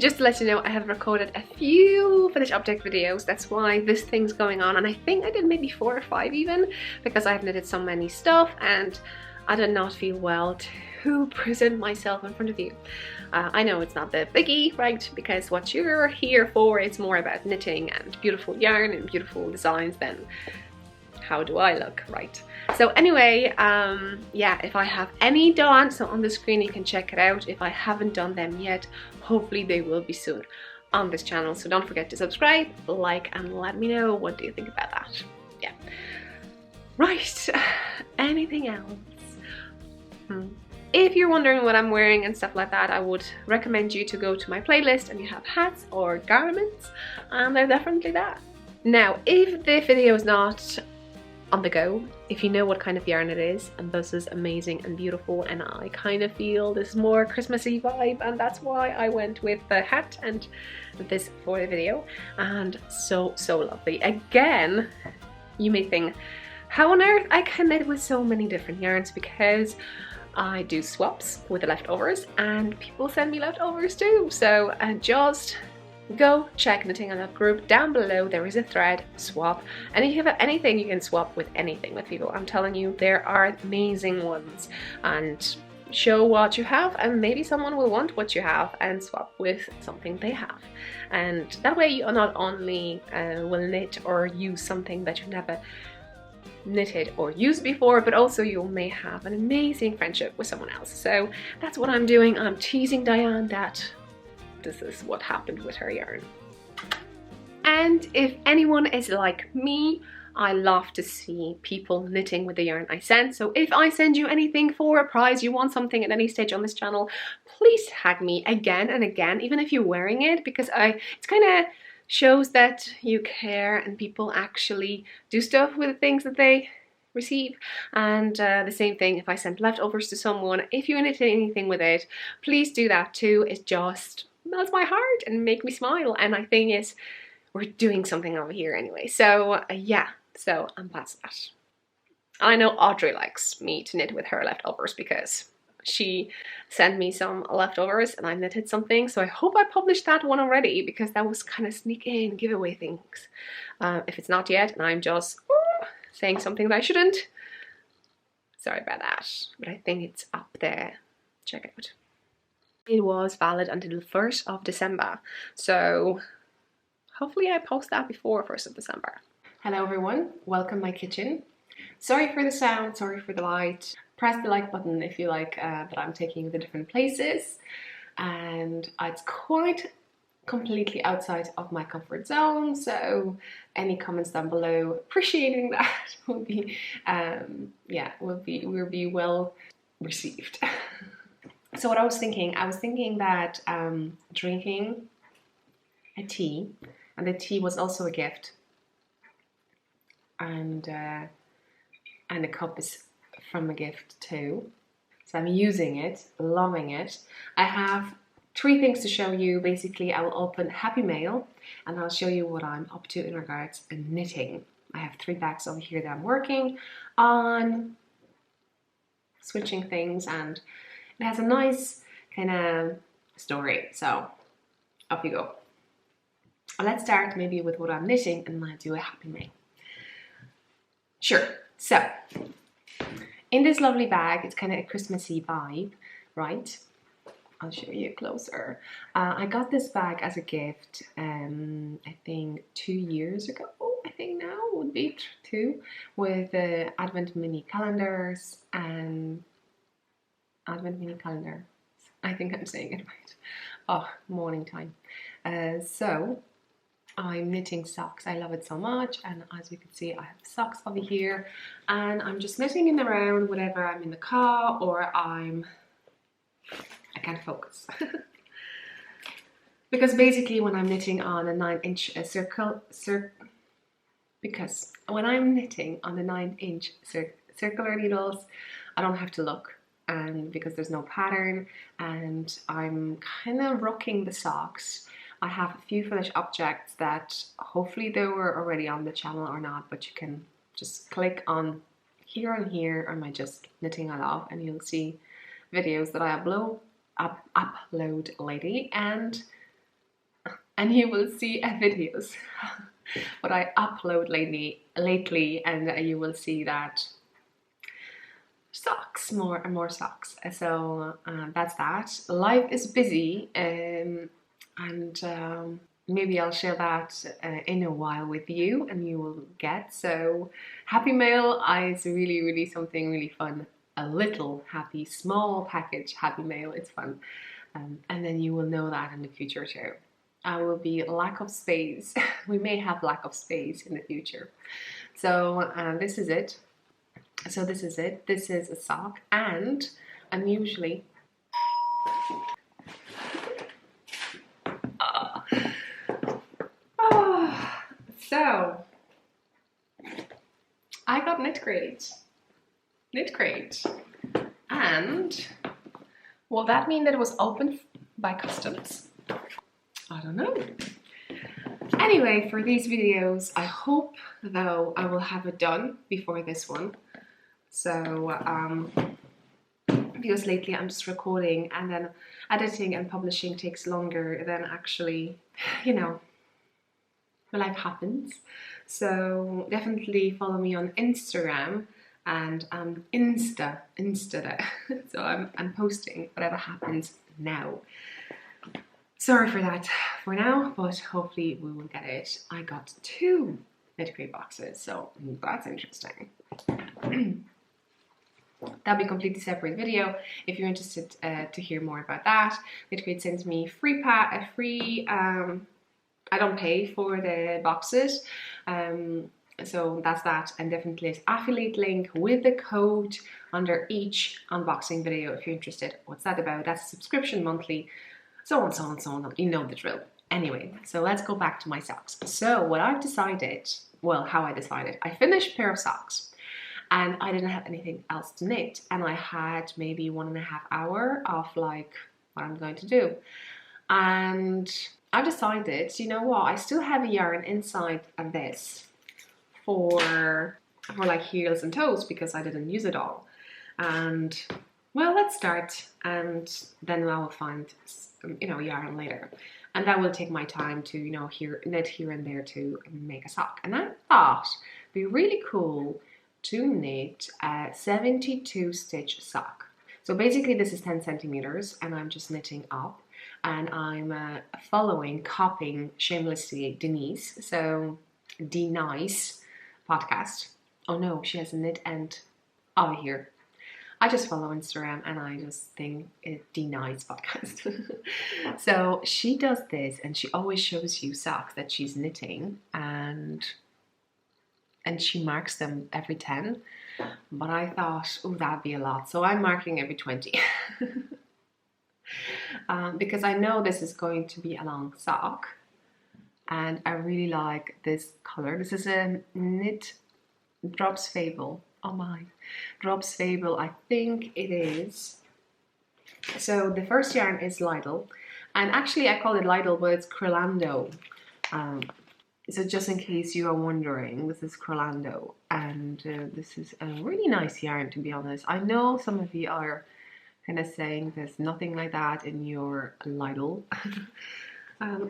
just to let you know, I have recorded a few finished object videos. That's why this thing's going on, and I think I did maybe 4 or 5 even, because I've knitted so many stuff and I did not feel well to present myself in front of you. I know it's not the biggie, right? Because what you're here for is more about knitting and beautiful yarn and beautiful designs than how do I look, right? So anyway, yeah, if I have any done, so on the screen you can check it out. If I haven't done them yet, hopefully they will be soon on this channel. So don't forget to subscribe, like, and let me know what do you think about that. Yeah. Right, anything else? If you're wondering what I'm wearing and stuff like that, I would recommend you to go to my playlist and you have hats or garments, and they're definitely that. Now, if the video is not on the go, if you know what kind of yarn it is, and this is amazing and beautiful, and I kind of feel this more Christmassy vibe, and that's why I went with the hat and this for the video, and so lovely. Again, you may think, how on earth I can knit with so many different yarns? Because I do swaps with the leftovers and people send me leftovers too. So just go check Knitting I Love group down below. There is a thread, swap, and if you have anything you can swap with anything with people. I'm telling you, there are amazing ones, and show what you have and maybe someone will want what you have and swap with something they have, and that way you not only will knit or use something that you never knitted or used before, but also you may have an amazing friendship with someone else. So that's what I'm doing. I'm teasing Diane that this is what happened with her yarn. And if anyone is like me, I love to see people knitting with the yarn I send. So if I send you anything for a prize, you want something at any stage on this channel, please tag me again and again, even if you're wearing it, because it's kind of shows that you care and people actually do stuff with the things that they receive. And the same thing if I send leftovers to someone, if you knit anything with it, please do that too. It just melts my heart and make me smile, and I think is we're doing something over here anyway. So yeah, so I'm past that. I know Audrey likes me to knit with her leftovers because she sent me some leftovers and I knitted something. So I hope I published that one already, because that was kind of sneak in giveaway things. If it's not yet and I'm just saying something that I shouldn't, sorry about that, but I think it's up there. Check it out. It was valid until the 1st of December. So hopefully I post that before 1st of December. Hello everyone, welcome my kitchen. Sorry for the sound, sorry for the light. Press the like button if you like that I'm taking you to different places. And it's quite completely outside of my comfort zone, so any comments down below appreciating that will be yeah, will be well received. So what I was thinking that drinking a tea, and the tea was also a gift, and the cup is from a gift too. So I'm using it, loving it. I have 3 things to show you. Basically, I will open Happy Mail and I'll show you what I'm up to in regards to knitting. I have 3 bags over here that I'm working on, switching things, and it has a nice kind of story. So off you go. Let's start maybe with what I'm knitting and then I'll do a Happy Mail. Sure. So in this lovely bag, it's kind of a Christmassy vibe, right? I'll show you closer. I got this bag as a gift, I think 2 years ago, I think now would be 2, with Advent mini calendars and Advent mini calendar. I think I'm saying it right. Oh, morning time. So I'm knitting socks. I love it so much, and as you can see I have socks over here, and I'm just knitting in around whenever I'm in the car or I can't focus. Because basically when I'm knitting on a 9-inch because when I'm knitting on the 9-inch circular needles, I don't have to look, and because there's no pattern and I'm kind of rocking the socks. I have a few finished objects that hopefully they were already on the channel or not, but you can just click on here and here on my just Knitting I Love and you'll see videos that I upload lately, and and you will see videos what I upload lately, and you will see that socks, more and more socks. So that's that. Life is busy, and maybe I'll share that in a while with you, and you will get. So happy mail is really something really fun. A little happy small package happy mail, it's fun. And then you will know that in the future too. I will be lack of space. We may have lack of space in the future. So this is it. This is it. This is a sock, and I'm usually so I got knit crate, and will that mean that it was opened by customs? I don't know. Anyway, for these videos, I hope though I will have it done before this one. So because lately I'm just recording, and then editing and publishing takes longer than actually, you know, life happens. So definitely follow me on Instagram, and Insta there. So I'm posting whatever happens now. Sorry for that for now, but hopefully we will get it. I got 2 knit crate boxes, so that's interesting. That'll be a completely separate video if you're interested to hear more about that. Knit crate sends me free I don't pay for the boxes, so that's that, and definitely an affiliate link with the code under each unboxing video if you're interested. What's that about? That's a subscription monthly, so on, you know the drill. Anyway, so let's go back to my socks. So what I've decided, well, how I decided, I finished a pair of socks and I didn't have anything else to knit, and I had maybe 1.5 hours of like what I'm going to do, and I decided, you know what, I still have a yarn inside of this for like heels and toes because I didn't use it all. And well, let's start, and then I will find, you know, yarn later, and that will take my time to, you know, knit here and there to make a sock. And I thought it'd be really cool to knit a 72 stitch sock. So basically this is 10 centimeters, and I'm just knitting up, and I'm copying shamelessly Denise, so D-Nice podcast. Oh no, she has a knit end over here. I just follow Instagram and I just think it's D-Nice podcast. So she does this, and she always shows you socks that she's knitting, and she marks them every 10. But I thought, oh, that'd be a lot, so I'm marking every 20. Because I know this is going to be a long sock, and I really like this color. This is a knit Drops Fable. Oh my, Drops Fable, I think it is. So the first yarn is Lidl, and actually I call it Lidl, but it's Crelando. So just in case you are wondering, this is Crelando, and this is a really nice yarn, to be honest. I know some of you are kind of saying there's nothing like that in your Lidl.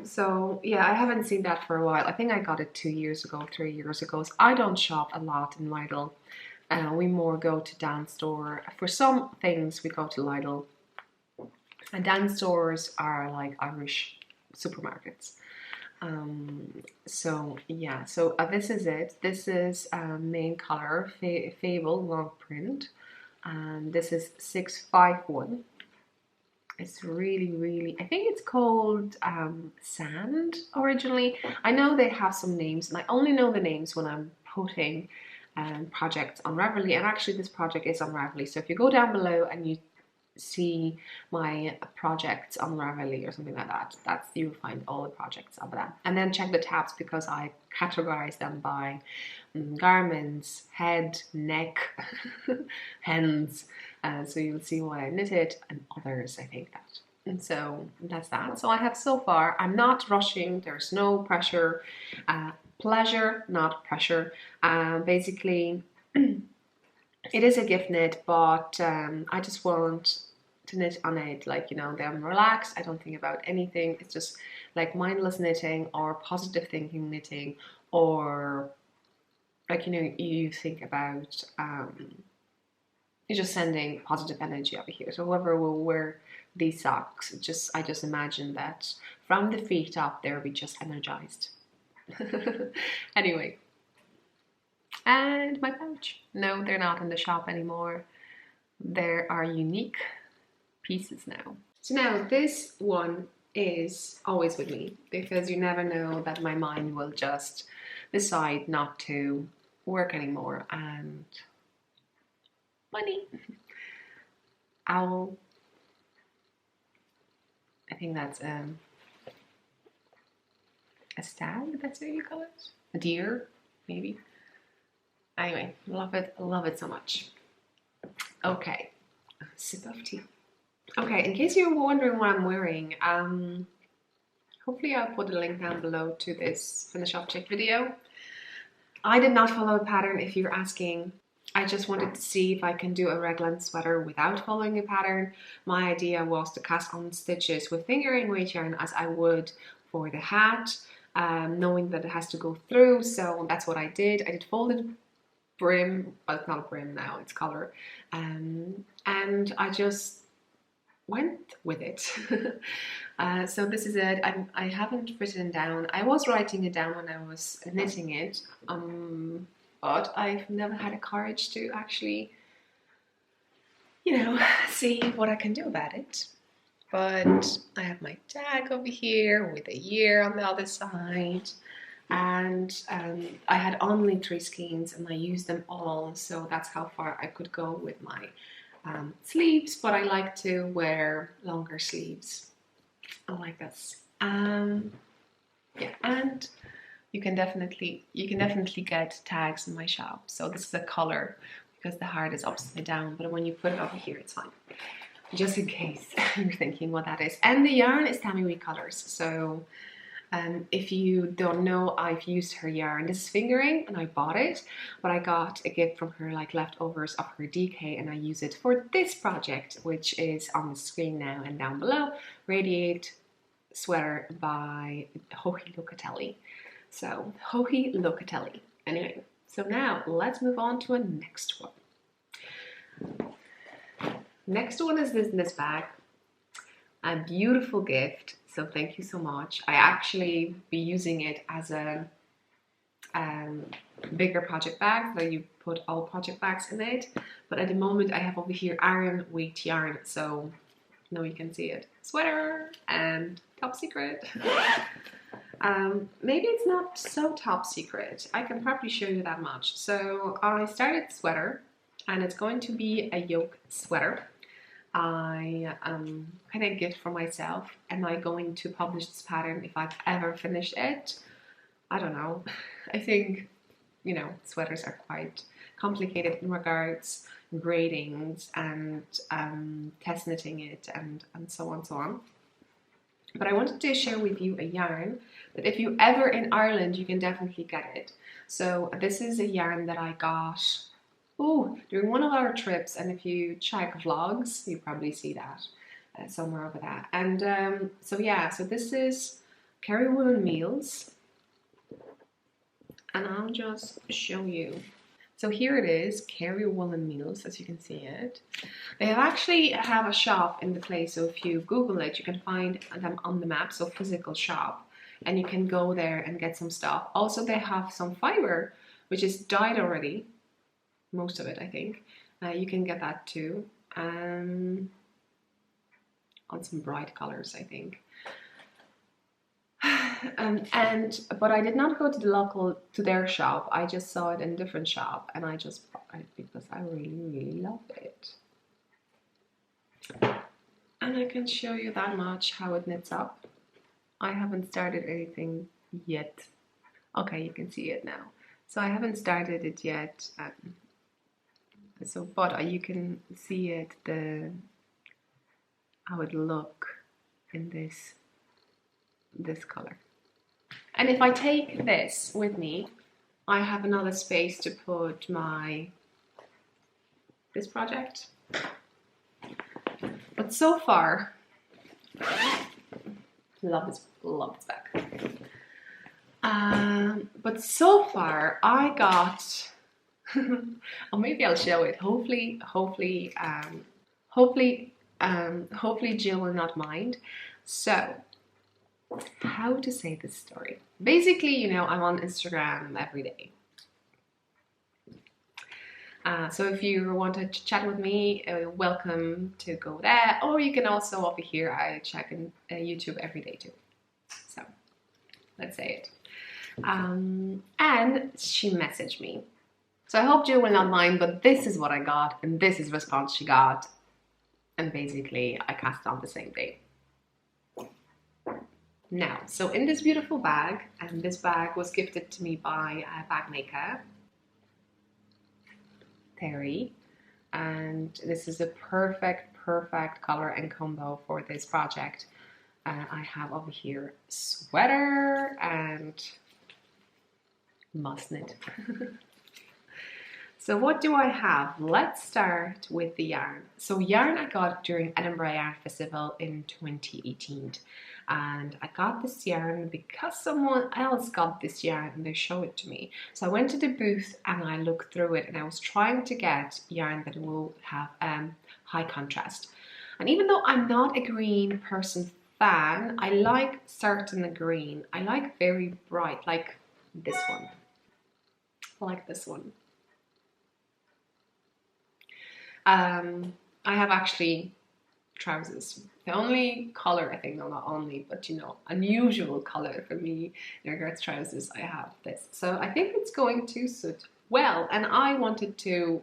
So yeah, I haven't seen that for a while. I think I got it 2 years ago, 3 years ago. So I don't shop a lot in Lidl. We more go to Dan store. For some things we go to Lidl. And Dan stores are like Irish supermarkets. So yeah, so this is it. This is main color, Fable long print. And this is 651. It's really, I think it's called Sand originally. I know they have some names, and I only know the names when I'm putting projects on Ravelry, and actually this project is on Ravelry. So if you go down below and you see my projects on Ravelry or something like that, you'll find all the projects of that. And then check the tabs, because I categorize them by garments, head, neck, hands. So you'll see why I knitted, and others, I think that. And so that's that. So I have so far, I'm not rushing, there's no pressure, pleasure, not pressure. Basically, it is a gift knit, but I just want to knit on it, like, you know, I'm relaxed, I don't think about anything. It's just like mindless knitting or positive thinking knitting, or like, you know, you think about you're just sending positive energy over here. So whoever will wear these socks, I just imagine that from the feet up they'll be just energized. Anyway, and my pouch. No, they're not in the shop anymore. There are unique pieces now. So now this one is always with me, because you never know that my mind will just decide not to work anymore, and money. Owl. I think that's a stag, that's what you call it? A deer, maybe. Anyway, love it so much. Okay, sip of tea. Okay, in case you're wondering what I'm wearing, hopefully I'll put a link down below to this finish off check video. I did not follow a pattern, if you're asking. I just wanted to see if I can do a raglan sweater without following a pattern. My idea was to cast on stitches with fingering weight yarn as I would for the hat, knowing that it has to go through, so that's what I did. I did folded brim, but it's not brim now, it's collar, and I just went with it. So this is it. I haven't written down. I was writing it down when I was knitting it, but I've never had the courage to actually, you know, see what I can do about it. But I have my tag over here with a year on the other side, and I had only 3 skeins and I used them all, so that's how far I could go with my sleeves. But I like to wear longer sleeves. I like this. Yeah, and you can definitely get tags in my shop. So this is a color because the heart is upside down, but when you put it over here, it's fine. Just in case you're thinking what that is. And the yarn is Tammy Wee Colors. So if you don't know, I've used her yarn. This is fingering and I bought it, but I got a gift from her, like leftovers of her DK, and I use it for this project, which is on the screen now and down below. Radiate sweater by Hohi Locatelli. So Hohi Locatelli. Anyway, so now let's move on to a next one. Next one is this bag. A beautiful gift, so thank you so much. I actually be using it as a bigger project bag, so you put all project bags in it, but at the moment I have over here iron weight yarn, so now you can see it. Sweater and top secret. Maybe it's not so top secret. I can probably show you that much. So I started sweater, and it's going to be a yoke sweater. I kind of gift for myself. Am I going to publish this pattern if I've ever finished it? I don't know. I think, you know, sweaters are quite complicated in regards gradings and test knitting it and so on, so on. But I wanted to share with you a yarn that if you're ever in Ireland, you can definitely get it. So this is a yarn that I got during one of our trips, and if you check vlogs, you probably see that somewhere over there. And so yeah, so this is Kerry Woolen Meals, and I'll just show you. So here it is, Kerry Woolen Meals, as you can see it. They actually have a shop in the place, so if you Google it, you can find them on the map, so physical shop, and you can go there and get some stuff. Also, they have some fiber, which is dyed already, most of it, I think. You can get that too, on some bright colors, I think. But I did not go to their shop. I just saw it in a different shop, and I just bought it because I really love it. And I can show you that much how it knits up. I haven't started anything yet. Okay, you can see it now. So I haven't started it yet. But you can see it, how it look in this color. And if I take this with me, I have another space to put this project. But so far, love this back. But so far I got, or maybe I'll show it. Hopefully Jill will not mind. So, how to say this story? Basically, you know, I'm on Instagram every day. So if you want to chat with me, welcome to go there. Or you can also over here, I check in YouTube every day too. So let's say it. And she messaged me. So I hope Jill will not mind, but this is what I got, and this is the response she got. And basically, I cast it on the same day. Now, so in this beautiful bag, and this bag was gifted to me by a bag maker, Terry, and this is a perfect color and combo for this project. I have over here sweater and must knit. So what do I have? Let's start with the yarn. So yarn I got during Edinburgh Yarn Festival in 2018. And I got this yarn because someone else got this yarn and they showed it to me. So I went to the booth and I looked through it and I was trying to get yarn that will have high contrast. And even though I'm not a green person fan, I like certain green. I like very bright, like this one. I like this one. I have actually trousers. The only color, I think, no, not only, but you know, unusual color for me in regards to trousers, I have this. So I think it's going to suit well. And I wanted to,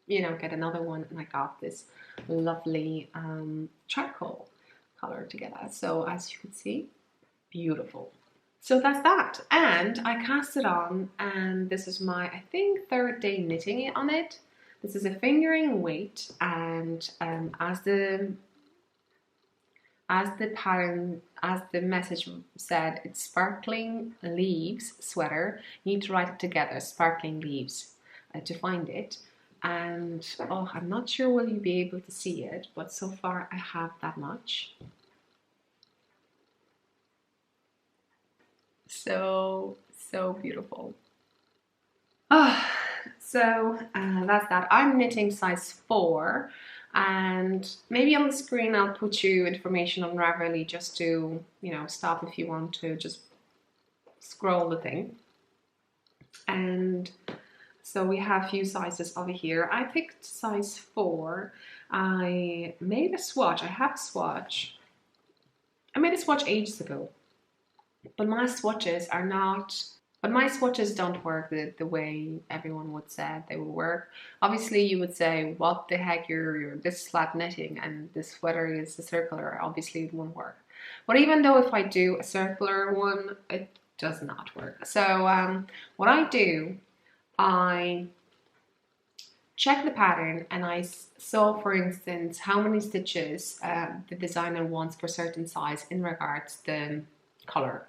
you know, get another one, and I got this lovely charcoal color together. So as you can see, beautiful. So that's that. And I cast it on, and this is my, I think, 3rd day knitting it on it. This is a fingering weight, and as the pattern, as the message said, it's sparkling leaves sweater. You need to write it together, sparkling leaves, to find it. And oh, I'm not sure will you be able to see it, but so far I have that much. So beautiful. Oh. So that's that. I'm knitting size 4, and maybe on the screen I'll put you information on Ravelry just to, you know, stop if you want to just scroll the thing. And so we have a few sizes over here. I picked size 4. I made a swatch. I have a swatch. I made a swatch ages ago, but my swatches are not. But my swatches don't work the way everyone would say they would work. Obviously, you would say, what the heck, you're this flat knitting and this sweater is a circular. Obviously, it won't work. But even though if I do a circular one, it does not work. So what I do, I check the pattern and I saw, for instance, how many stitches the designer wants per certain size in regards to the color.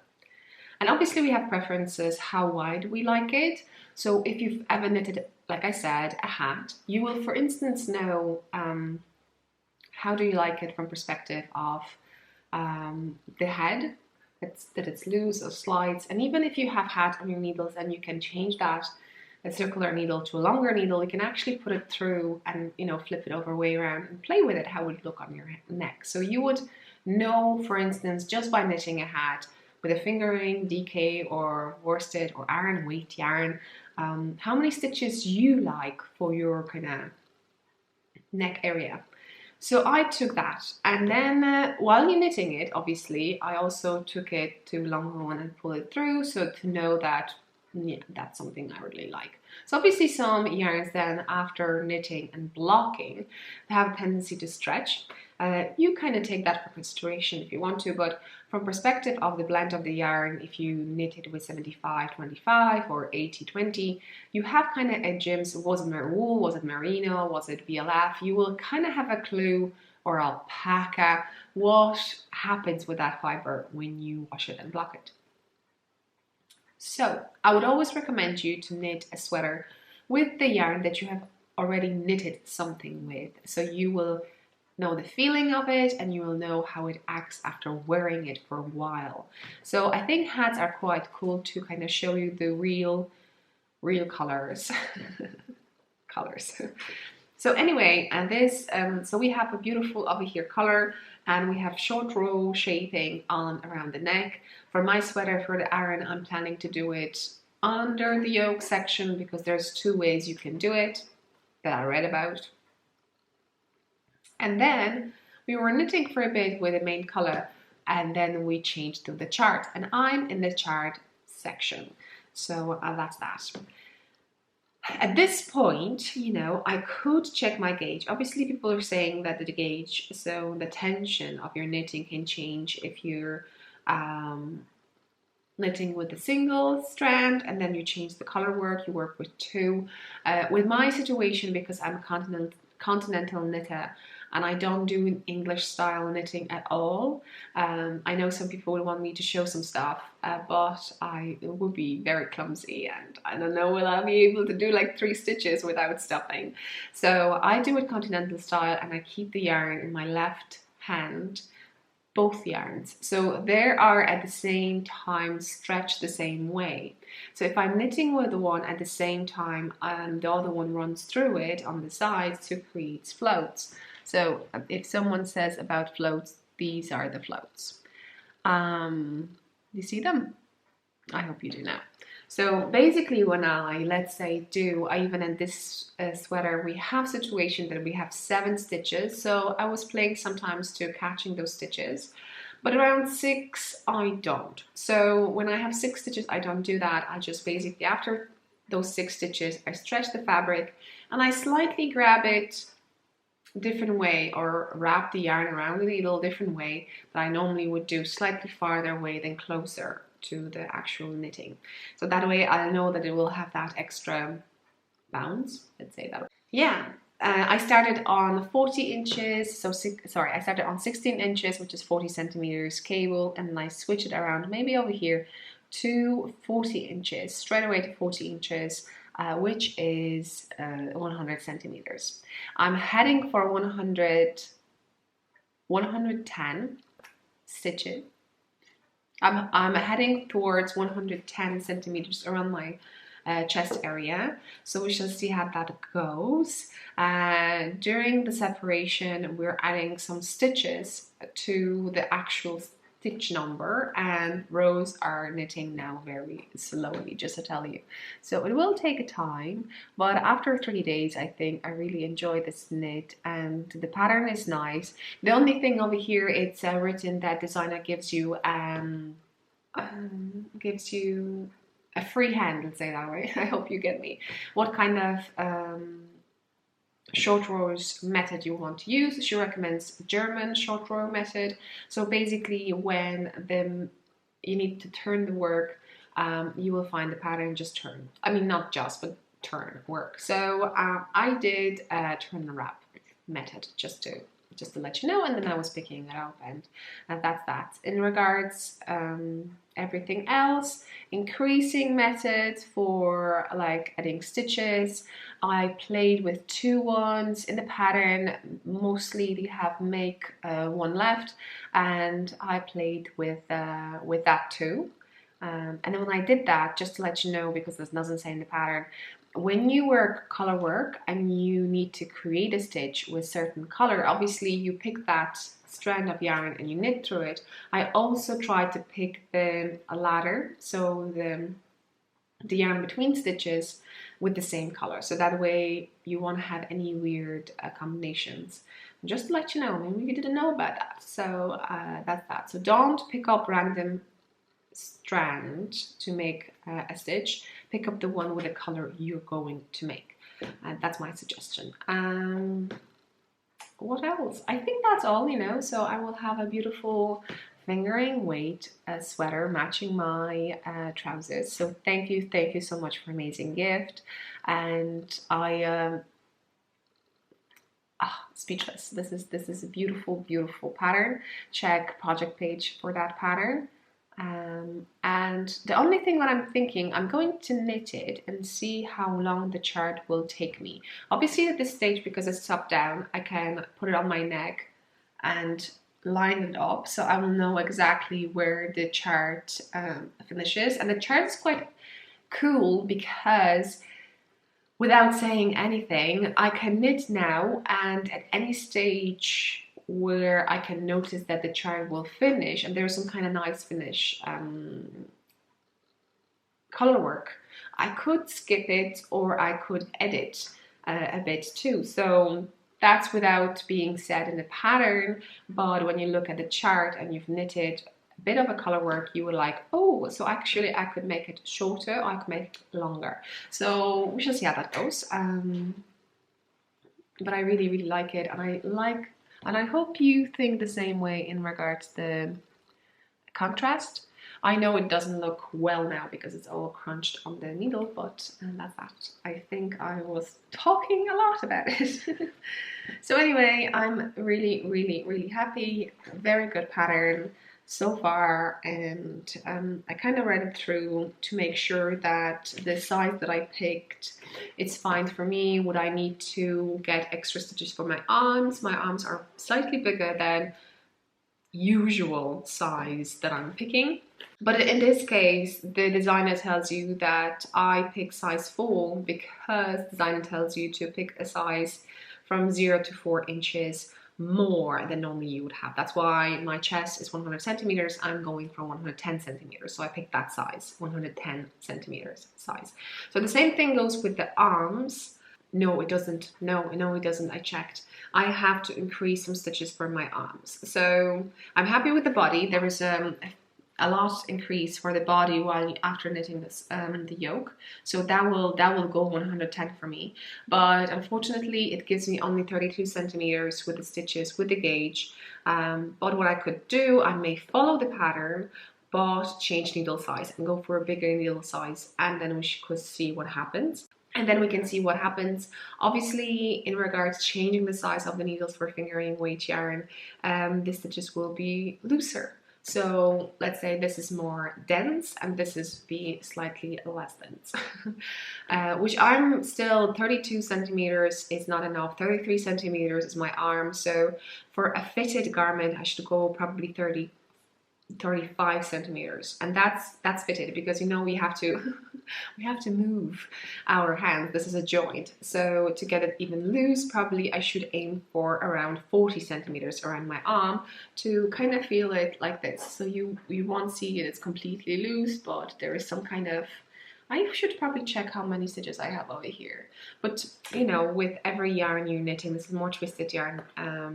And obviously we have preferences, how wide we like it. So if you've ever knitted, like I said, a hat, you will, for instance, know how do you like it from perspective of the head, that it's loose or slides. And even if you have hat on your needles and you can change that, a circular needle to a longer needle, you can actually put it through and, you know, flip it over way around and play with it, how it would look on your neck. So you would know, for instance, just by knitting a hat, with a fingering, DK or worsted or iron weight yarn, how many stitches you like for your kind of neck area. So I took that, and then while you're knitting it, obviously, I also took it to longer one and pull it through, so to know that, yeah, that's something I really like. So obviously some yarns then, after knitting and blocking, they have a tendency to stretch. You kind of take that for consideration if you want to, but from perspective of the blend of the yarn, if you knit it with 75-25 or 80-20, you have kind of a gems. Was it wool? Was it merino? Was it VLF? You will kind of have a clue, or alpaca, what happens with that fiber when you wash it and block it. So I would always recommend you to knit a sweater with the yarn that you have already knitted something with. So you will know the feeling of it, and you will know how it acts after wearing it for a while. So I think hats are quite cool to kind of show you the real colors. Colors. So anyway, and this, so we have a beautiful over here color, and we have short row shaping on around the neck. For my sweater, for the Aran, I'm planning to do it under the yoke section, because there's two ways you can do it that I read about. And then we were knitting for a bit with the main color, and then we changed to the chart, and I'm in the chart section. So that's that. At this point, you know, I could check my gauge. Obviously, people are saying that the gauge, so the tension of your knitting can change if you're knitting with a single strand and then you change the color work, you work with two. With my situation, because I'm a continental knitter, and I don't do English style knitting at all. I know some people would want me to show some stuff, but it would be very clumsy, and I don't know, will I be able to do like 3 stitches without stopping? So I do it continental style, and I keep the yarn in my left hand, both yarns, so they are at the same time stretched the same way. So if I'm knitting with the one at the same time and the other one runs through it on the sides to create floats. So if someone says about floats, these are the floats. You see them? I hope you do now. So basically when let's say even in this sweater, we have situation that we have 7 stitches. So I was playing sometimes to catching those stitches, but around 6, I don't. So when I have 6 stitches, I don't do that. I just basically, after those 6 stitches, I stretch the fabric and I slightly grab it different way, or wrap the yarn around it a little different way that I normally would do, slightly farther away than closer to the actual knitting. So that way I'll know that it will have that extra bounce, let's say that way. Yeah, I started on 40 inches, I started on 16 inches, which is 40 centimeters cable, and then I switch it around maybe over here to 40 inches, straight away to 40 inches, which is 100 centimeters. I'm heading for 110 stitches. I'm heading towards 110 centimeters around my chest area, so we shall see how that goes. During the separation, we're adding some stitches to the actual stitch number, and Rose are knitting now very slowly, just to tell you. So it will take a time, but after 3 days, I think I really enjoy this knit, and the pattern is nice. The only thing over here, it's written that designer gives you a free hand, let's say that way. I hope you get me. What kind of short rows method you want to use. She recommends German short row method. So basically when you need to turn the work, you will find the pattern just turn. I mean, not just, but turn work. So I did turn and wrap method just to let you know, and then I was picking it up, and that's that. In regards everything else, increasing methods for like adding stitches, I played with 2 ones in the pattern. Mostly they have make 1 left, and I played with that too. And then when I did that, just to let you know, because it doesn't say in the pattern, when you work color work and you need to create a stitch with certain color, obviously you pick that strand of yarn and you knit through it. I also try to pick a ladder, so the yarn between stitches with the same color, so that way you won't have any weird combinations. Just to let you know, maybe you didn't know about that. So that's that. So don't pick up random strand to make a stitch. Pick up the one with the color you're going to make. That's my suggestion. What else? I think that's all, you know. So I will have a beautiful fingering weight sweater matching my trousers. So thank you so much for amazing gift. And I speechless. This is a beautiful pattern. Check project page for that pattern. And the only thing that I'm thinking, I'm going to knit it and see how long the chart will take me. Obviously at this stage, because it's top down, I can put it on my neck and line it up, so I will know exactly where the chart finishes. And the chart is quite cool because without saying anything, I can knit now, and at any stage where I can notice that the chart will finish and there's some kind of nice finish color work, I could skip it or I could edit a bit too. So that's without being said in the pattern, but when you look at the chart and you've knitted a bit of a color work, you were like, oh, so actually I could make it shorter, I could make it longer. So we shall see how that goes. But I really, really like it, and I hope you think the same way in regards to the contrast. I know it doesn't look well now because it's all crunched on the needle, but that's that. I think I was talking a lot about it. So anyway, I'm really, really, really happy. Very good pattern so far, and I kind of read it through to make sure that the size that I picked, it's fine for me. Would I need to get extra stitches for my arms? My arms are slightly bigger than usual size that I'm picking. But in this case, the designer tells you that I pick size 4 because the designer tells you to pick a size from 0 to 4 inches more than normally you would have. That's why my chest is 100 centimeters. I'm going for 110 centimeters. So I picked that size, 110 centimeters size. So the same thing goes with the arms. No, it doesn't. No, it doesn't. I checked. I have to increase some stitches for my arms. So I'm happy with the body. There is a lot increase for the body while after knitting this the yoke, so that will go 110 for me. But unfortunately, it gives me only 32 centimeters with the stitches with the gauge. But what I could do, I may follow the pattern, but change needle size and go for a bigger needle size, and then we could see what happens. And then we can see what happens. Obviously, in regards to changing the size of the needles for fingering weight yarn, the stitches will be looser. So let's say this is more dense and this is be slightly less dense. Which I'm still 32 centimeters is not enough. 33 centimeters is my arm. So for a fitted garment, I should go probably 35 centimeters, and that's fitted because you know we have to we have to move our hands. This is a joint, so to get it even loose, probably I should aim for around 40 centimeters around my arm to kind of feel it like this. So you won't see it's completely loose, but there is some kind of, I should probably check how many stitches I have over here. But you know, with every yarn you're knitting, this is more twisted yarn,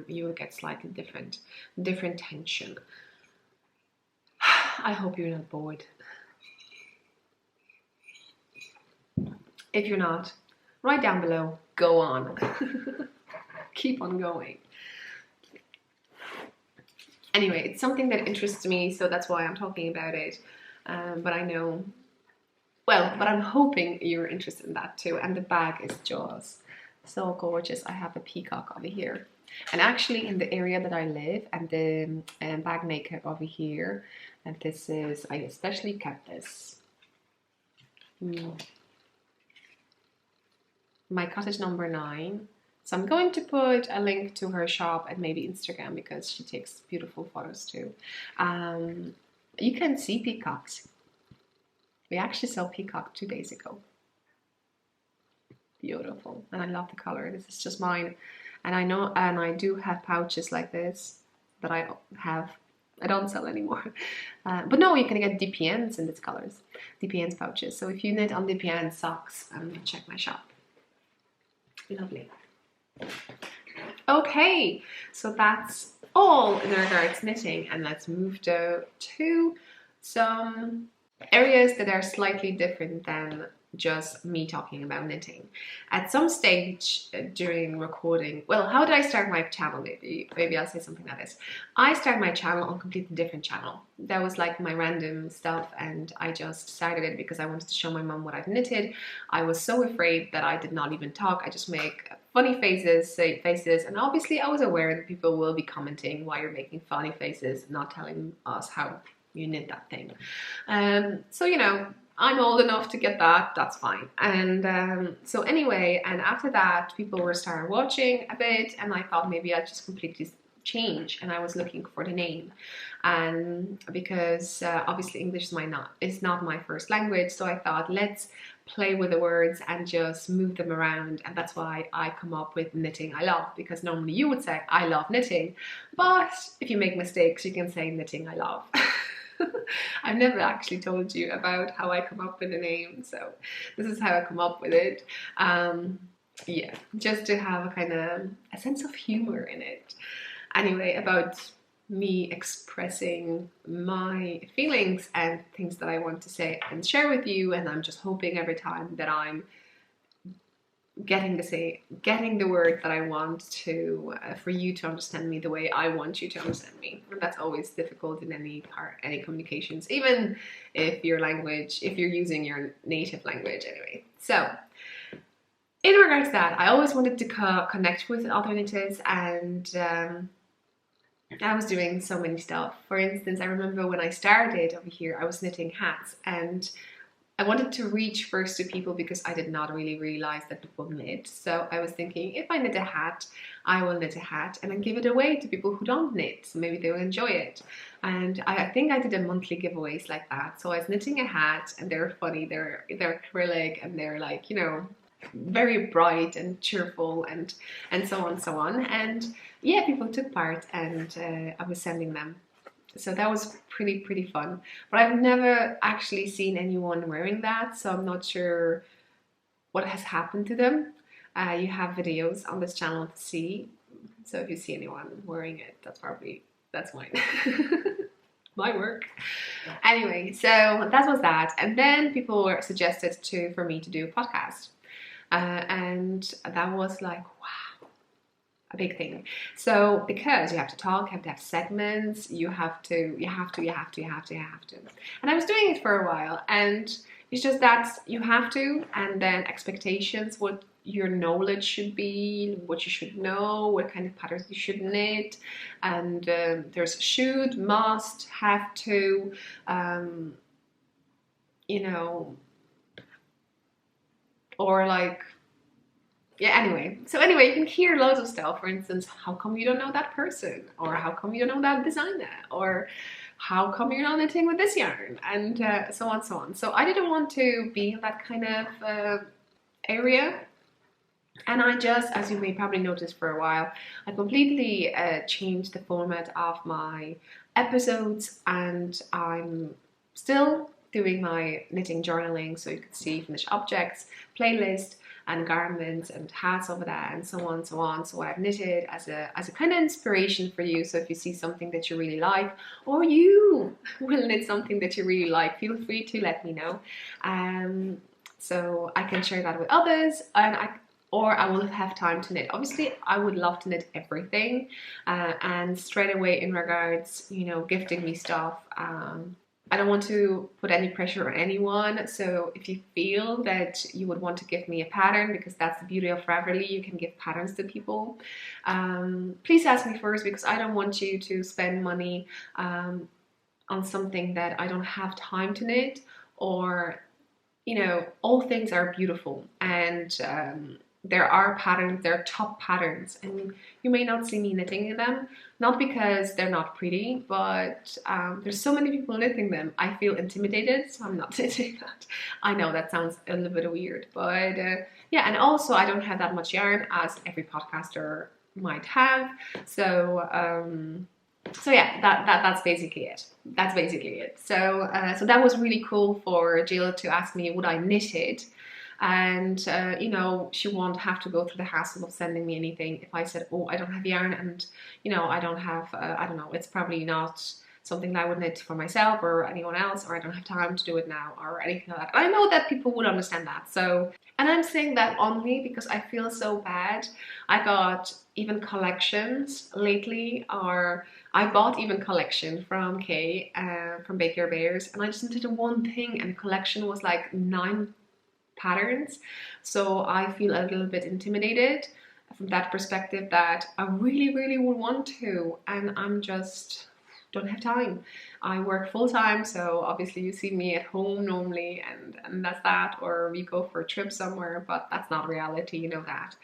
you will get slightly different tension. I hope you're not bored. If you're not, write down below, go on. Keep on going. Anyway, it's something that interests me, so that's why I'm talking about it. But I know, well, but I'm hoping you're interested in that too. And the bag is just so gorgeous. I have a peacock over here. And actually in the area that I live, and the bag maker over here, and this is, I especially kept this. My cottage number 9. So I'm going to put a link to her shop and maybe Instagram because she takes beautiful photos too. You can see peacocks. We actually saw peacock 2 days ago. Beautiful. And I love the color. This is just mine. And I know, and I do have pouches like this that I don't sell anymore. But no, you can get DPNs in these colors. DPNs pouches. So if you knit on DPN socks, check my shop. Lovely. Okay, so that's all in regards to knitting, and let's move to some areas that are slightly different than just me talking about knitting. At some stage during recording, well, how did I start my channel? Maybe I'll say something like this. I started my channel on a completely different channel. That was like my random stuff, and I just started it because I wanted to show my mom what I've knitted. I was so afraid that I did not even talk. I just make funny faces, say faces, and obviously I was aware that people will be commenting why you're making funny faces, not telling us how you knit that thing. So, you know, I'm old enough to get that, that's fine. And so anyway, and after that, people were started watching a bit, and I thought maybe I'd just completely change, and I was looking for the name, and because obviously English is not my first language, so I thought let's play with the words and just move them around, and that's why I come up with knitting I love, because normally you would say I love knitting, but if you make mistakes you can say knitting I love. I've never actually told you about how I come up with the name, so this is how I come up with it. Yeah, just to have a kind of a sense of humor in it. Anyway, about me expressing my feelings and things that I want to say and share with you, and I'm just hoping every time that I'm getting the word that I want to for you to understand me the way I want you to understand me. And that's always difficult in any communications, even if you're using your native language anyway. So in regards to that, I always wanted to connect with other knitters, and I was doing so many stuff. For instance, I remember when I started over here, I was knitting hats, and I wanted to reach first to people because I did not really realize that people knit. So I was thinking, if I knit a hat, I will knit a hat and then give it away to people who don't knit. So maybe they will enjoy it. And I think I did a monthly giveaways like that. So I was knitting a hat, and they're funny. They're acrylic, and they're like, you know, very bright and cheerful, and so on and so on. And yeah, people took part, and I was sending them. So that was pretty fun, but I've never actually seen anyone wearing that, so I'm not sure what has happened to them. You have videos on this channel to see, so if you see anyone wearing it, that's mine. My work. Anyway, so that was that, and then people were suggested for me to do a podcast, and that was like, wow, a big thing. So because you have to talk, you have to have segments, you have to. And I was doing it for a while, and it's just that you have to, and then expectations, what your knowledge should be, what you should know, what kind of patterns you should knit, and there's should, must, have to, you know, or like, yeah, anyway. So anyway, you can hear loads of stuff. For instance, how come you don't know that person? Or how come you don't know that designer? Or how come you're not knitting with this yarn? And so on, so on. So I didn't want to be in that kind of area. And I just, as you may probably notice for a while, I completely changed the format of my episodes, and I'm still doing my knitting journaling, so you can see finished objects, playlist, and garments and hats over that, and so on, so on. So I've knitted as a kind of inspiration for you. So if you see something that you really like, or you will knit something that you really like, feel free to let me know. So I can share that with others, and or I will have time to knit. Obviously, I would love to knit everything, and straight away in regards, you know, gifting me stuff. I don't want to put any pressure on anyone, so if you feel that you would want to give me a pattern, because that's the beauty of Ravelry, you can give patterns to people, please ask me first, because I don't want you to spend money on something that I don't have time to knit, or, you know, all things are beautiful, and there are patterns, there are top patterns, and you may not see me knitting them, not because they're not pretty, but there's so many people knitting them. I feel intimidated, so I'm not knitting that. I know that sounds a little bit weird, but yeah, and also I don't have that much yarn, as every podcaster might have, so so yeah, that's basically it. That's basically it. So so that was really cool for Jill to ask me would I knit it. And you know, she won't have to go through the hassle of sending me anything if I said, oh, I don't have yarn, and you know, I don't have I don't know, it's probably not something that I would knit for myself or anyone else, or I don't have time to do it now, or anything like that. I know that people would understand that. So, and I'm saying that only because I feel so bad. I got even collections lately, or I bought even collection from Kay, from Baker Bears, and I just did one thing, and collection was like 9 patterns. So I feel a little bit intimidated from that perspective, that I really would want to, and I'm just don't have time. I work full time, so obviously you see me at home normally, and that's that, or we go for a trip somewhere, but that's not reality, you know that.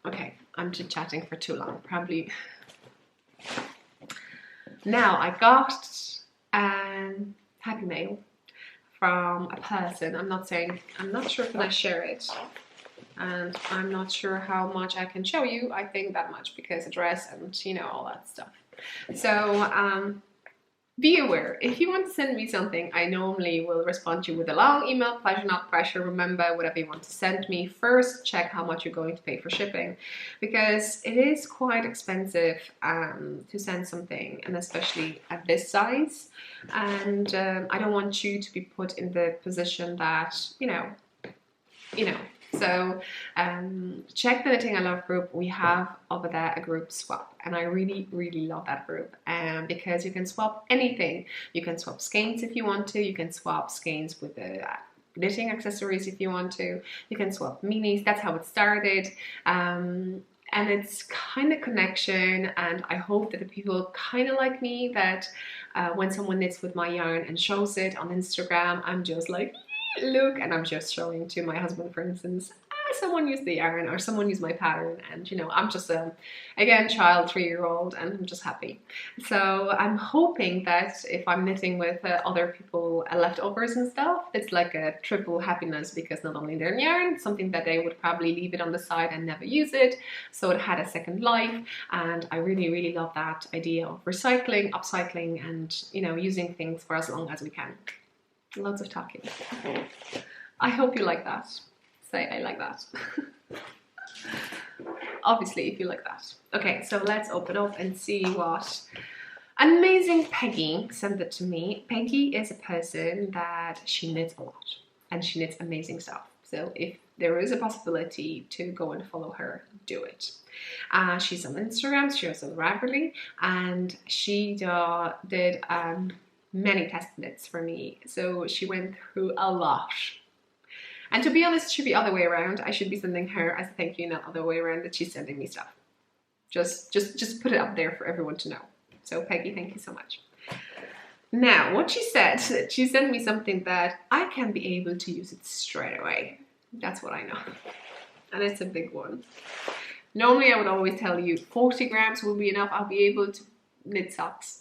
Okay, I'm chit chatting for too long, probably. Now I got a happy mail from a person. I'm not sure if I share it, and I'm not sure how much I can show you. I think that much because address and, you know, all that stuff. So be aware, if you want to send me something, I normally will respond to you with a long email. Pleasure not pressure. Remember, whatever you want to send me, first check how much you're going to pay for shipping, because it is quite expensive to send something, and especially at this size. And I don't want you to be put in the position that, you know. So check the Knitting I Love group. We have over there a group swap, and I really love that group because you can swap anything. You can swap skeins if you want to. You can swap skeins with the knitting accessories if you want to. You can swap minis. That's how it started. And it's kind of connection, and I hope that the people kind of like me, that when someone knits with my yarn and shows it on Instagram, I'm just like, look, and I'm just showing to my husband, for instance, someone used the yarn or someone used my pattern, and you know, I'm just a, again, child, 3-year-old, and I'm just happy. So I'm hoping that if I'm knitting with other people leftovers and stuff, it's like a triple happiness, because not only their yarn, something that they would probably leave it on the side and never use it, so it had a second life. And I really love that idea of recycling, upcycling, and, you know, using things for as long as we can. Loads of talking. I hope you like that. Say I like that. Obviously, if you like that. Okay, so let's open up and see what amazing Peggy sent it to me. Peggy is a person that she knits a lot, and she knits amazing stuff. So if there is a possibility to go and follow her, do it. She's on Instagram, she was on Ravelry, and she did many test knits for me. So she went through a lot. And to be honest, it should be other way around. I should be sending her as a thank you, not other way around that she's sending me stuff. Just put it up there for everyone to know. So Peggy, thank you so much. Now, what she said, she sent me something that I can be able to use it straight away. That's what I know. And it's a big one. Normally I would always tell you 40 grams will be enough. I'll be able to knit socks.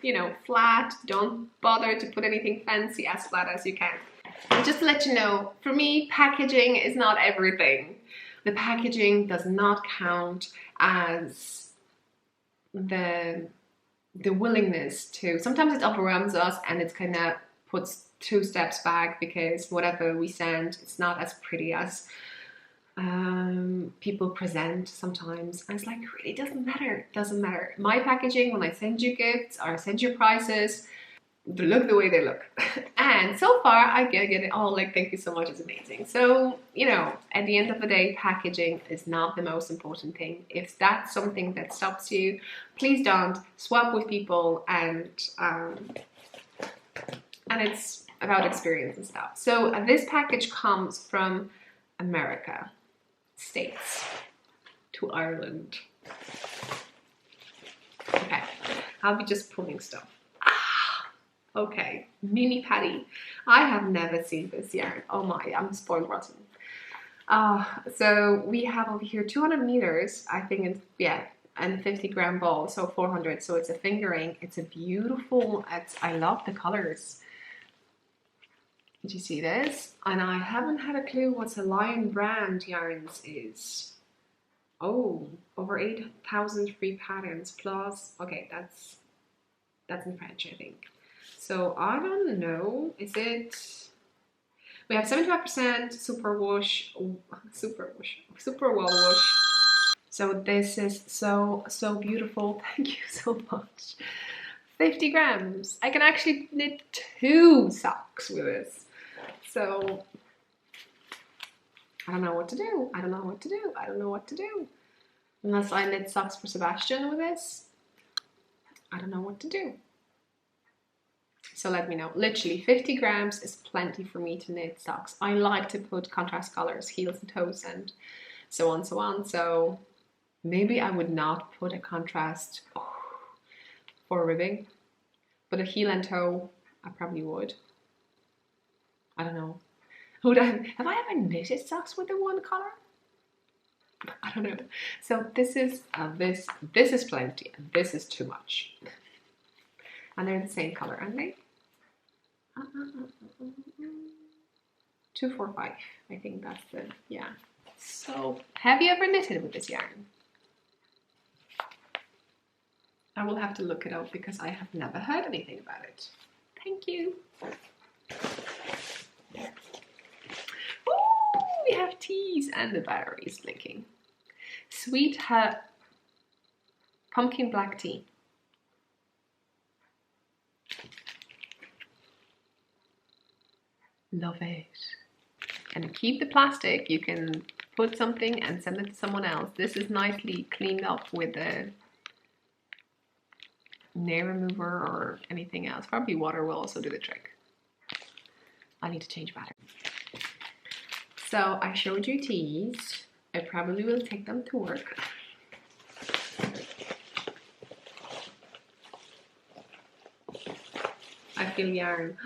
You know, flat, don't bother to put anything fancy, as flat as you can. And just to let you know, for me, packaging is not everything. The packaging does not count as the willingness to, sometimes it overwhelms us and it kind of puts 2 steps back, because whatever we send, it's not as pretty as people present sometimes, and it's like, really doesn't matter. My packaging, when I send you gifts or send you prizes, they look the way they look. And so far I get it all, like, thank you so much, it's amazing. So, you know, at the end of the day, packaging is not the most important thing. If that's something that stops you, please don't. Swap with people, and it's about experience and stuff. So this package comes from America, States, to Ireland. Okay, I'll be just pulling stuff. Okay, mini patty. I have never seen this yarn. Oh my, I'm spoiled rotten. So we have over here 200 meters, I think it's, yeah, and 50 gram ball, so 400. So it's a fingering. It's a beautiful, I love the colors. Did you see this? And I haven't had a clue what a Lion brand yarns is. Oh, over 8,000 free patterns plus. Okay, that's in French, I think. So I don't know. Is it? We have 75% super wash, super wall wash. So this is so beautiful. Thank you so much. 50 grams. I can actually knit 2 socks with this. So I don't know what to do. I don't know what to do. I don't know what to do. Unless I knit socks for Sebastian with this. I don't know what to do. So let me know. Literally 50 grams is plenty for me to knit socks. I like to put contrast colors, heels and toes, and so on. So maybe I would not put a contrast for ribbing. But a heel and toe, I probably would. I don't know. Have I ever knitted socks with the one color? I don't know. So this is this is plenty, and this is too much. And they're the same color, aren't they? 245. I think that's the, yeah. So have you ever knitted with this yarn? I will have to look it up because I have never heard anything about it. Thank you. Ooh, we have teas and the battery is blinking. Sweet pumpkin black tea. Love it. And keep the plastic. You can put something and send it to someone else. This is nicely cleaned up with the nail remover or anything else. Probably water will also do the trick. I need to change battery. So I showed you teas. I probably will take them to work. I feel yarn.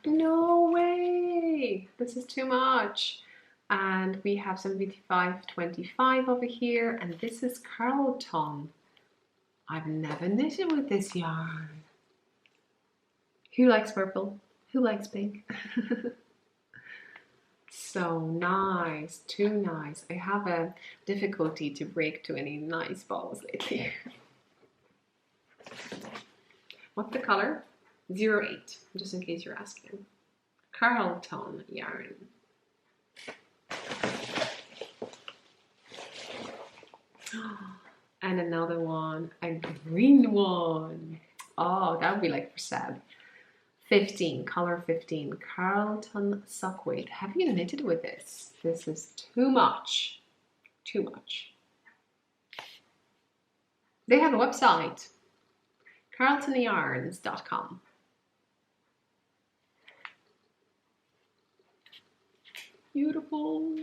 No way! This is too much. And we have some 55-25 over here, and this is Carlton. I've never knitted with this yarn. Who likes purple? Who likes pink? So nice, too nice. I have a difficulty to break to any nice balls lately. What's the color? 08, just in case you're asking. Carlton yarn. And another one, a green one. Oh, that would be like for Seb. 15, color 15, Carlton sock weight. Have you knitted with this? This is too much. Too much. They have a website, carltonyarns.com. Beautiful.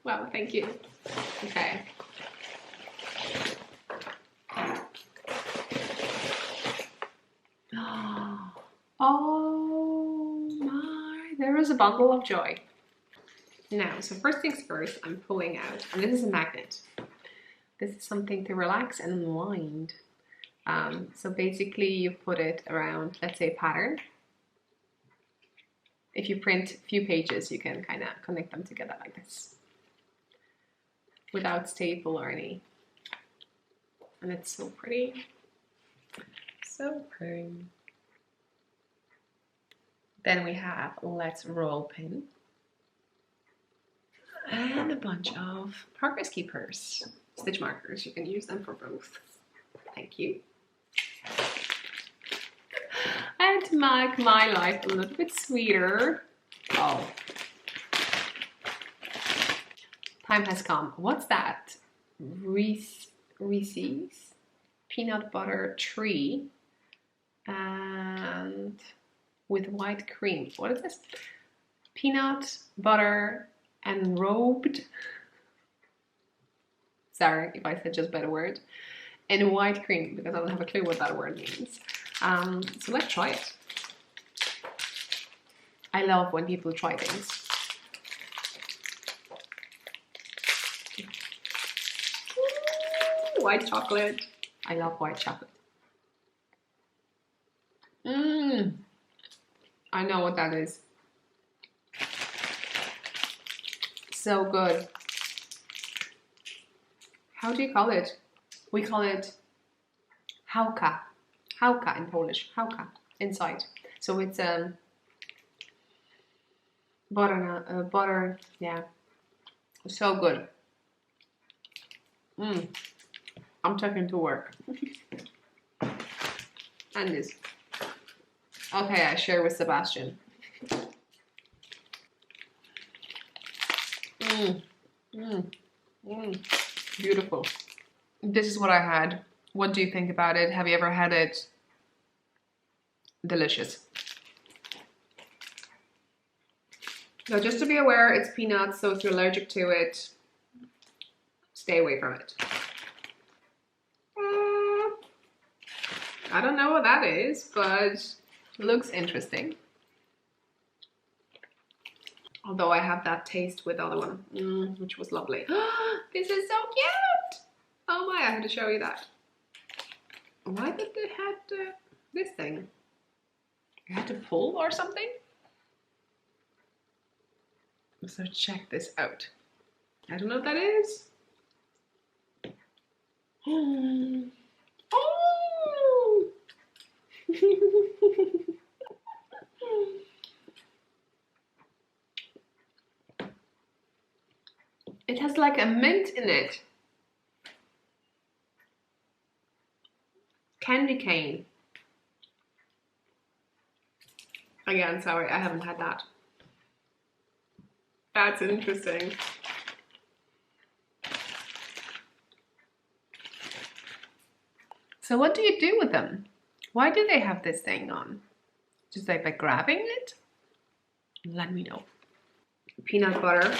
Wow, thank you. Okay. Oh my, there is a bundle of joy. Now, so first things first, I'm pulling out, and this is a magnet. This is something to relax and unwind. So basically you put it around, let's say, a pattern. If you print a few pages, you can kind of connect them together like this without staple or any. And it's so pretty. So pretty. Then we have Let's Roll pin. And a bunch of progress keepers. Stitch markers. You can use them for both. Thank you. And to make my life a little bit sweeter. Oh. Time has come. What's that? Reese's peanut butter tree and with white cream. What is this? Peanut butter enrobed. Sorry if I said just a better word. And white cream, because I don't have a clue what that word means. So let's try it. I love when people try things. Ooh, white chocolate. I love white chocolate. I know what that is. So good. How do you call it? We call it Chalka. Chalka in Polish. Chalka inside. So it's butter. Yeah. So good. I'm taking to work. And this. Okay, I share with Sebastian. Beautiful. This is what I had. What do you think about it? Have you ever had it? Delicious. So just to be aware, it's peanuts, so if you're allergic to it, stay away from it. I don't know what that is, but it looks interesting. Although I have that taste with the other one, which was lovely. This is so cute! Oh my, I had to show you that. Why did they have this thing? You had to pull or something? So check this out. I don't know what that is. Oh! It has like a mint in it. Candy cane. Again, sorry, I haven't had that. That's interesting. So what do you do with them? Why do they have this thing on? Just like by grabbing it? Let me know. Peanut butter.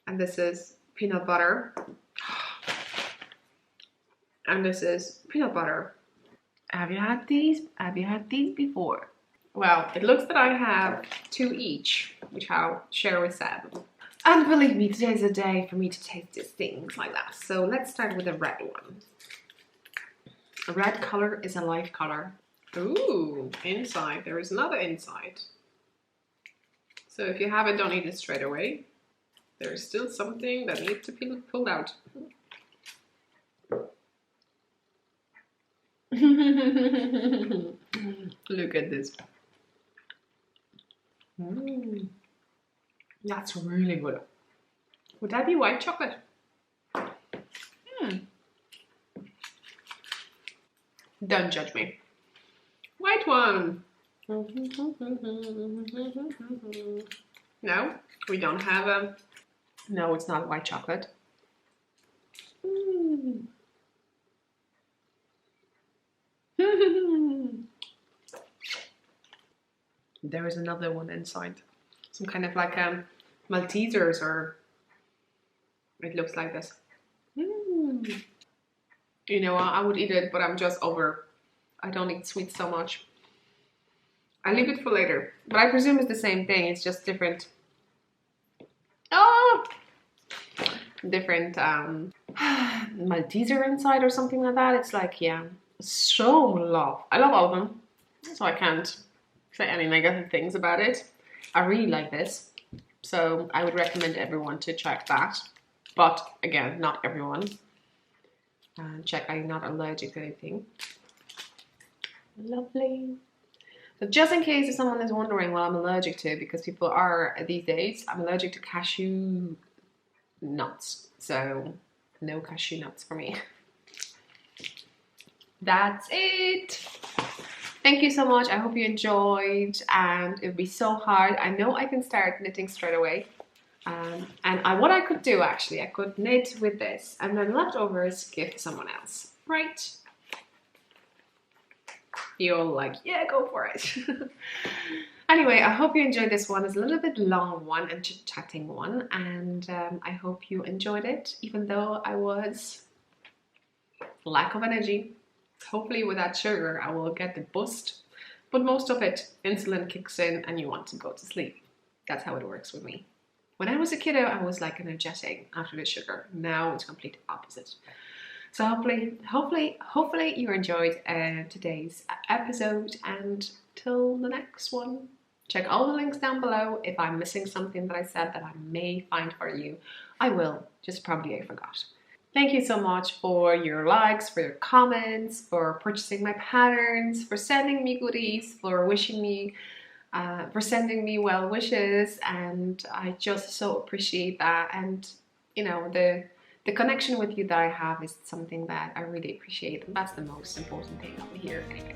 And this is peanut butter. And this is peanut butter. Have you had these? Have you had these before? Well, it looks that I have 2 each, which I'll share with Seb. And believe me, today's a day for me to taste these things like that. So let's start with the red one. A red color is a life color. Ooh, inside. There is another inside. So if you haven't, don't eat it straight away. There is still something that needs to be pulled out. Look at this. That's really good. Would that be white chocolate? Don't judge me. White one. No, we don't have a... No, it's not white chocolate. There is another one inside. Some kind of like Maltesers, or it looks like this. You know, I would eat it, but I'm just over. I don't eat sweets so much. I leave it for later, but I presume it's the same thing. It's just different. Oh, different Malteser inside or something like that. It's like, yeah, so love. I love all of them, so I can't say any negative things about it. I really like this, so I would recommend everyone to check that. But again, not everyone. Check I'm not allergic to anything. Lovely. So just in case if someone is wondering what I'm allergic to, because people are these days, I'm allergic to cashew nuts. So no cashew nuts for me. That's it. Thank you so much. I hope you enjoyed, and it would be so hard. I know I can start knitting straight away. What I could do actually, I could knit with this and then leftovers give to someone else, right? You're all like, yeah, go for it. Anyway, I hope you enjoyed this one. It's a little bit long one and chit-chatting one, and I hope you enjoyed it, even though I was lack of energy. Hopefully with that sugar I will get the boost, but most of it, insulin kicks in and you want to go to sleep. That's how it works with me. When I was a kiddo, I was like energetic after the sugar. Now it's complete opposite. So hopefully you enjoyed today's episode, and till the next one, check all the links down below. If I'm missing something that I said that I may find for you, I will, just probably I forgot. Thank you so much for your likes, for your comments, for purchasing my patterns, for sending me goodies, for wishing me, for sending me well wishes, and I just so appreciate that. And you know, the connection with you that I have is something that I really appreciate, and that's the most important thing over here anyway.